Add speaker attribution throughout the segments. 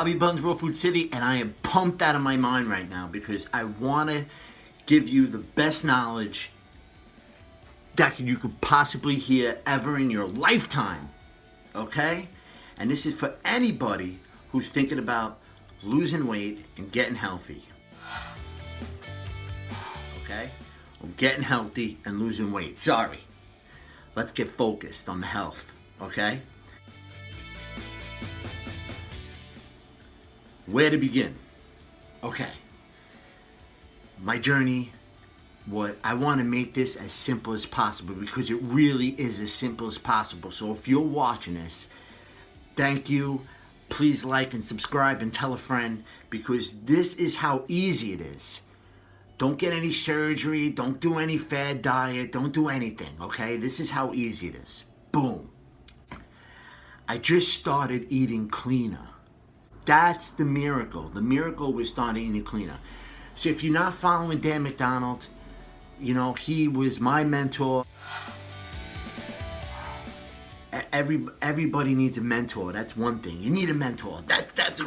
Speaker 1: Bobby Buns Raw Food City, and I am pumped out of my mind right now because I want to give you the best knowledge that you could possibly hear ever in your lifetime, okay? And this is for anybody who's thinking about losing weight and getting healthy, okay? Or getting healthy and losing weight. Sorry. Let's get focused on the health, okay? Where to begin? Okay. My journey, I want to make this as simple as possible because it really is as simple as possible. So if you're watching this, thank you. Please like and subscribe and tell a friend because this is how easy it is. Don't get any surgery. Don't do any fad diet. Don't do anything, okay? This is how easy it is. Boom. I just started eating cleaner. That's the miracle. The miracle was starting eating cleaner. So if you're not following Dan McDonald, you know, he was my mentor. Everybody needs a mentor. That's one thing. You need a mentor. That's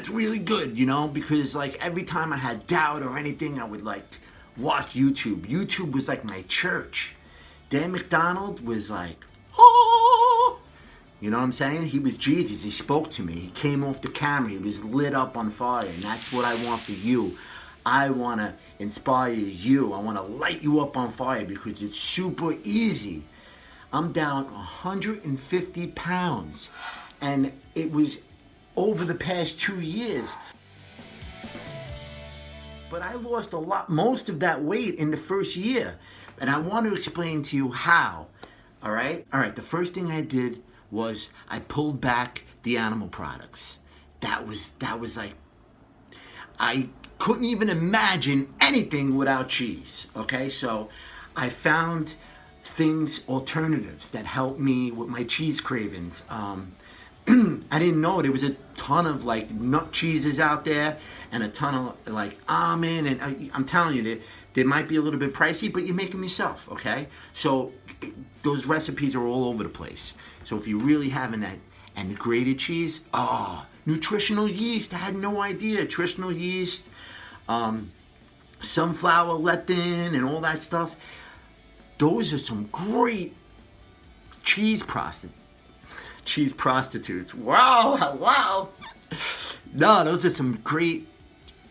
Speaker 1: really good, you know, because like every time I had doubt or anything, I would like watch YouTube. YouTube was like my church. Dan McDonald was like, oh, you know what I'm saying? He was Jesus. He spoke to me. He came off the camera. He was lit up on fire, and that's what I want for you. I want to inspire you. I want to light you up on fire because it's super easy. I'm down 150 pounds, and it was over the past 2 years. But I lost most of that weight in the first year, and I want to explain to you how. All right? All right, the first thing I did was I pulled back the animal products. That was like, I couldn't even imagine anything without cheese, okay? So I found alternatives that helped me with my cheese cravings. I didn't know there was a ton of like nut cheeses out there and a ton of like almond, and I'm telling you, they might be a little bit pricey, but you make them yourself, okay? So those recipes are all over the place. So if you really haven't that, and grated cheese, nutritional yeast, I had no idea, nutritional yeast, sunflower lectin and all that stuff. Those are some great cheese prostitutes. Wow. No, those are some great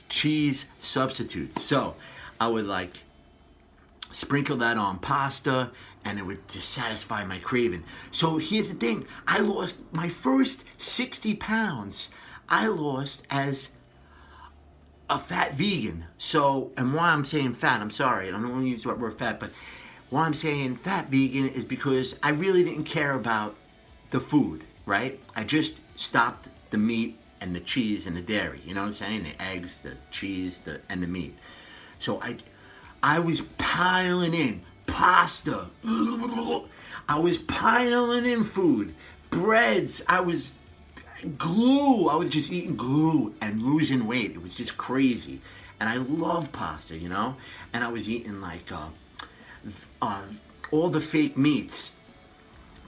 Speaker 1: cheese substitutes. So I would like sprinkle that on pasta and it would just satisfy my craving. So here's the thing. I lost my first 60 pounds. I lost as a fat vegan. So, and why I'm saying fat, I'm sorry, I don't want to use the word fat, but why I'm saying fat vegan is because I really didn't care about the food, right? I just stopped the meat and the cheese and the dairy, you know what I'm saying? The eggs, the cheese, and the meat. So I was piling in pasta. I was piling in food, breads. I was just eating glue and losing weight. It was just crazy. And I love pasta, you know? And I was eating like all the fake meats,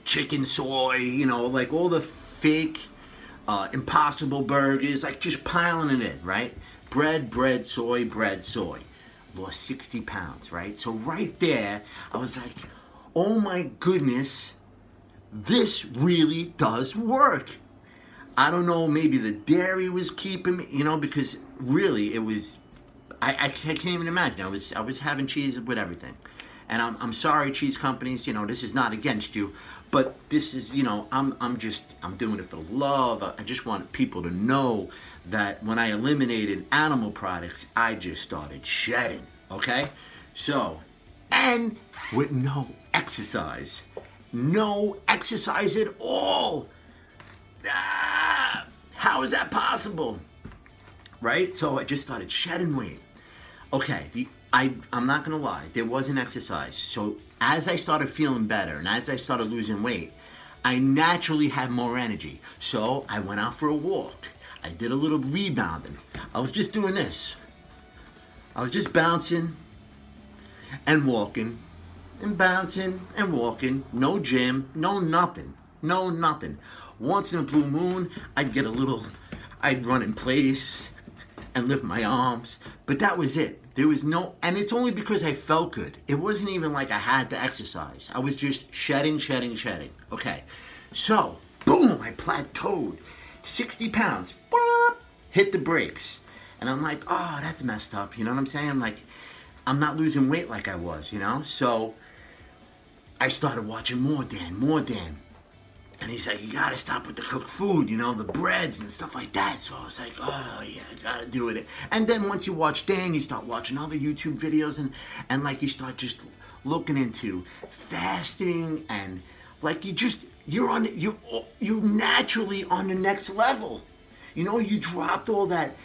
Speaker 1: chicken, soy, you know, like all the fake Impossible burgers, like just piling it in, right? Bread, soy. Lost 60 pounds, right? So right there, I was like, oh my goodness, this really does work. I don't know, maybe the dairy was keeping me, you know, because really it was, I can't even imagine. I was having cheese with everything. And I'm sorry, cheese companies, you know, this is not against you, but this is, you know, I'm doing it for love. I just want people to know that when I eliminated animal products, I just started shedding, okay? So, and with no exercise at all. How is that possible? Right? So I just started shedding weight. Okay, I'm not gonna lie, there was an exercise. So as I started feeling better and as I started losing weight, I naturally had more energy. So I went out for a walk. I did a little rebounding. I was just doing this. I was just bouncing and walking and bouncing and walking. No gym, no nothing. Once in a blue moon, I'd get a little I'd run in place and lift my arms, but that was it. There was no, and it's only because I felt good. It wasn't even like I had to exercise. I was just shedding. Okay, so boom, I plateaued. 60 pounds, boop, hit the brakes. And I'm like, oh, that's messed up. You know what I'm saying? I'm not losing weight like I was, you know? So I started watching more Dan. And he's like, you gotta stop with the cooked food, you know, the breads and stuff like that. So I was like, oh yeah, I gotta do it. And then once you watch Dan, you start watching other YouTube videos and like you start just looking into fasting and like you're naturally on the next level. You know, you dropped all that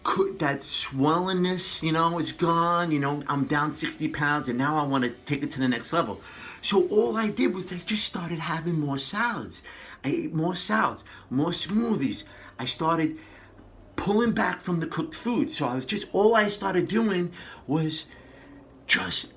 Speaker 1: swollenness, you know, it's gone. You know, I'm down 60 pounds and now I want to take it to the next level. So all I did was I just started having more salads. I ate more salads, more smoothies. I started pulling back from the cooked food. So all I started doing was just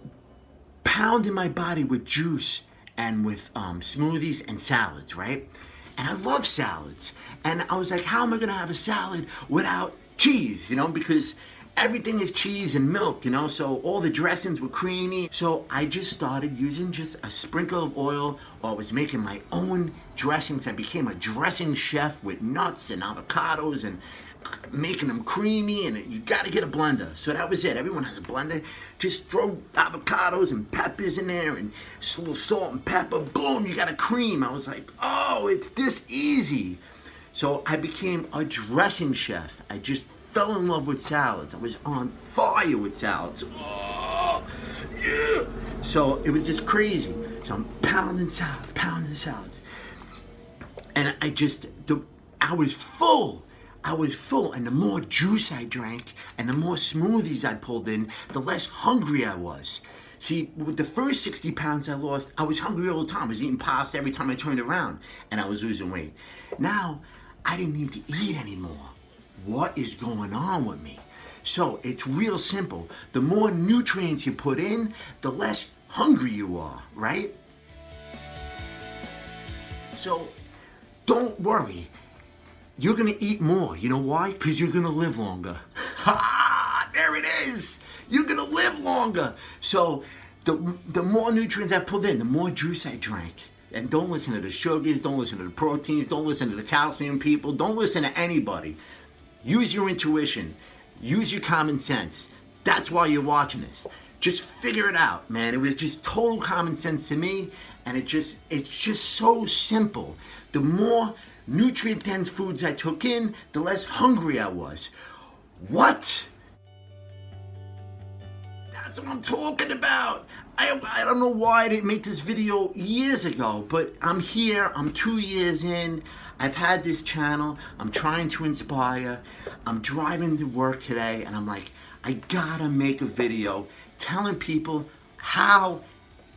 Speaker 1: pounding my body with juice and with smoothies and salads, right? And I love salads. And I was like, how am I gonna have a salad without cheese, you know, because everything is cheese and milk, you know, so all the dressings were creamy. So I just started using just a sprinkle of oil, or I was making my own dressings. I became a dressing chef with nuts and avocados and making them creamy, and you gotta get a blender. So that was it. Everyone has a blender. Just throw avocados and peppers in there and a little salt and pepper. Boom, you got a cream. I was like, oh, it's this easy. So I became a dressing chef. I just fell in love with salads. I was on fire with salads. Oh, yeah. So it was just crazy. So I'm pounding salads. And I was full. And the more juice I drank and the more smoothies I pulled in, the less hungry I was. See, with the first 60 pounds I lost, I was hungry all the time. I was eating pasta every time I turned around and I was losing weight. Now, I didn't need to eat anymore. What is going on with me? So it's real simple. The more nutrients you put in, the less hungry you are, right? So don't worry. You're gonna eat more. You know why? Because you're gonna live longer. Ha! There it is. You're gonna live longer. So the more nutrients I pulled in, the more juice I drank. And don't listen to the sugars, don't listen to the proteins, don't listen to the calcium people, don't listen to anybody. Use your intuition. Use your common sense. That's why you're watching this. Just figure it out, man. It was just total common sense to me, and it's just so simple. The more nutrient-dense foods I took in, the less hungry I was. What? That's what I'm talking about. I don't know why I didn't make this video years ago, but I'm here, I'm 2 years in, I've had this channel, I'm trying to inspire, I'm driving to work today, and I'm like, I gotta make a video telling people how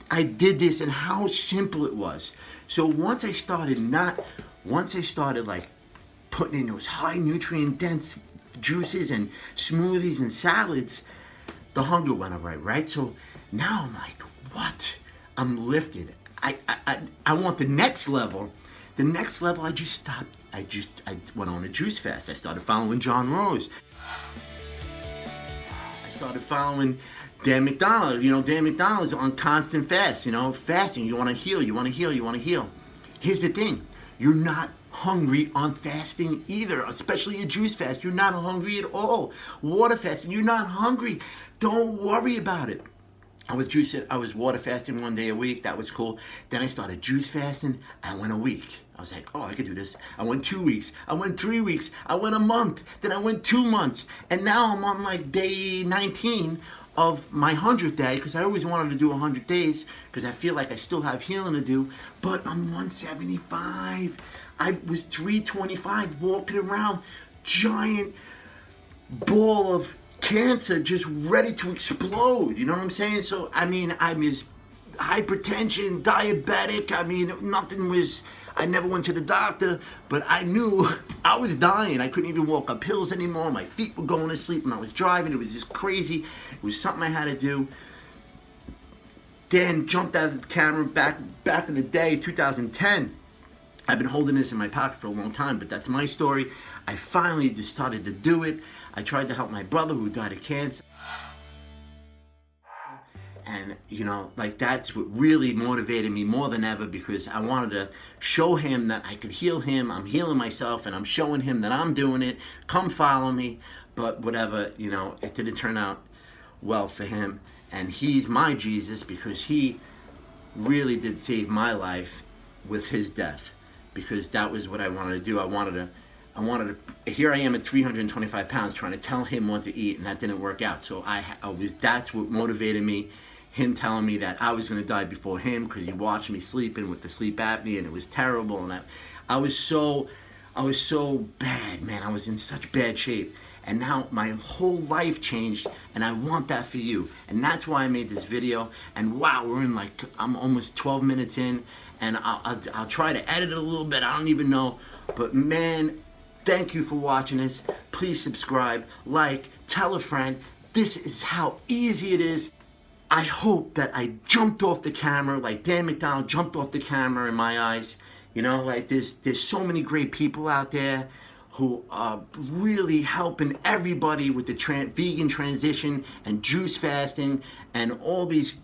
Speaker 1: I did this and how simple it was. So once I started like putting in those high nutrient dense juices and smoothies and salads, the hunger went away, right? So now I'm like, what? I'm lifted. I want the next level. The next level, I just stopped. I went on a juice fast. I started following John Rose. I started following Dan McDonald. You know, Dan McDonald's on constant fast, you know, fasting. You want to heal, you want to heal, you want to heal. Here's the thing. You're not hungry on fasting either, especially a juice fast. You're not hungry at all. Water fasting, you're not hungry. Don't worry about it. I was water fasting 1 day a week. That was cool. Then I started juice fasting. I went a week. I was like, oh, I could do this. I went 2 weeks. I went 3 weeks. I went a month. Then I went 2 months. And now I'm on like day 19 of my 100th day, because I always wanted to do 100 days because I feel like I still have healing to do. But I'm 175. I was 325 walking around, giant ball of cancer just ready to explode. You know what I'm saying? So, I mean, I'm hypertension, diabetic. I mean, I never went to the doctor, but I knew I was dying. I couldn't even walk up hills anymore. My feet were going to sleep when I was driving. It was just crazy. It was something I had to do. Dan jumped out of the camera back in the day, 2010. I've been holding this in my pocket for a long time, but that's my story. I finally decided to do it. I tried to help my brother who died of cancer. And, you know, like that's what really motivated me more than ever, because I wanted to show him that I could heal him. I'm healing myself and I'm showing him that I'm doing it. Come follow me. But whatever, you know, it didn't turn out well for him. And he's my Jesus, because he really did save my life with his death, because that was what I wanted to do. I wanted to, here I am at 325 pounds trying to tell him what to eat, and that didn't work out. So that's what motivated me. Him telling me that I was going to die before him, because he watched me sleeping with the sleep apnea, and it was terrible. And I was so bad, man. I was in such bad shape. And now my whole life changed, and I want that for you. And that's why I made this video. And wow, I'm almost 12 minutes in, and I'll try to edit it a little bit. I don't even know. But man, thank you for watching this. Please subscribe, like, tell a friend. This is how easy it is. I hope that I jumped off the camera, like Dan McDonald jumped off the camera in my eyes. You know, like there's so many great people out there who are really helping everybody with the vegan transition and juice fasting, and all these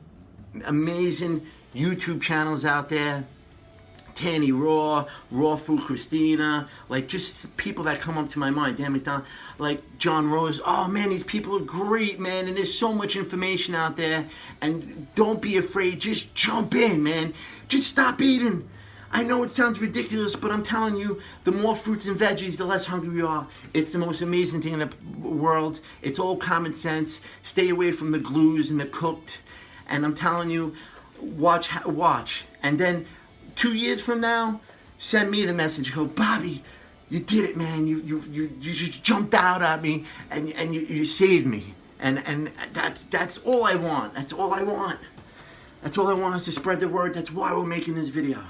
Speaker 1: amazing YouTube channels out there. Tanny Raw Food Christina, like just people that come up to my mind. Dan McDonald, like John Rose. Oh man, these people are great, man, and there's so much information out there. And don't be afraid, just jump in, man. Just stop eating. I know it sounds ridiculous, but I'm telling you, the more fruits and veggies, the less hungry we are. It's the most amazing thing in the world. It's all common sense. Stay away from the glues and the cooked. And I'm telling you, watch. And then 2 years from now, send me the message. Go, Bobby, you did it, man. You just jumped out at me, and you saved me. And that's all I want. That's all I want. That's all I want, is to spread the word. That's why we're making this video.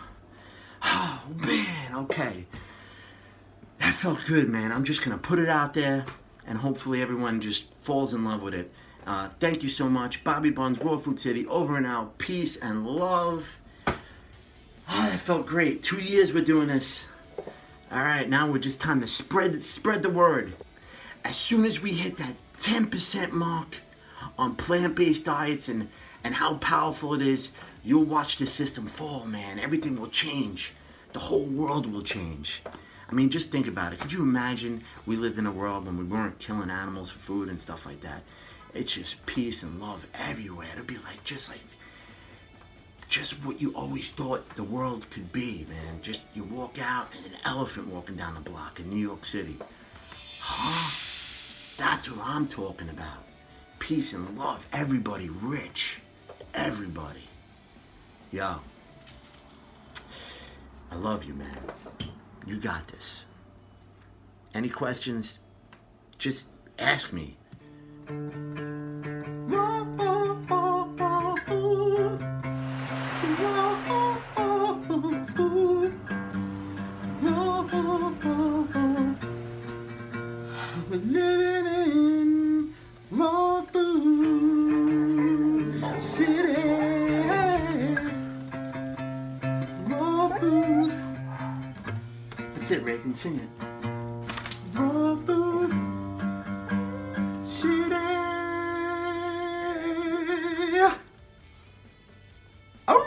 Speaker 1: Oh man, okay. That felt good, man. I'm just gonna put it out there, and hopefully everyone just falls in love with it. Thank you so much. Bobby Buns, Raw Food City, over and out. Peace and love. Oh, that felt great. 2 years we're doing this. All right, now we're just time to spread the word. As soon as we hit that 10% mark on plant-based diets and how powerful it is, you'll watch the system fall, man. Everything will change. The whole world will change. I mean, just think about it. Could you imagine we lived in a world when we weren't killing animals for food and stuff like that? It's just peace and love everywhere. It'll be like just what you always thought the world could be, man. Just you walk out and an elephant walking down the block in New York City. Huh? That's what I'm talking about. Peace and love. Everybody rich. Everybody. Yo. I love you, man. You got this. Any questions? Just ask me. We're living in Raw Food City. Raw Food. That's it, Ray. Can sing it. Raw Food City. Oh!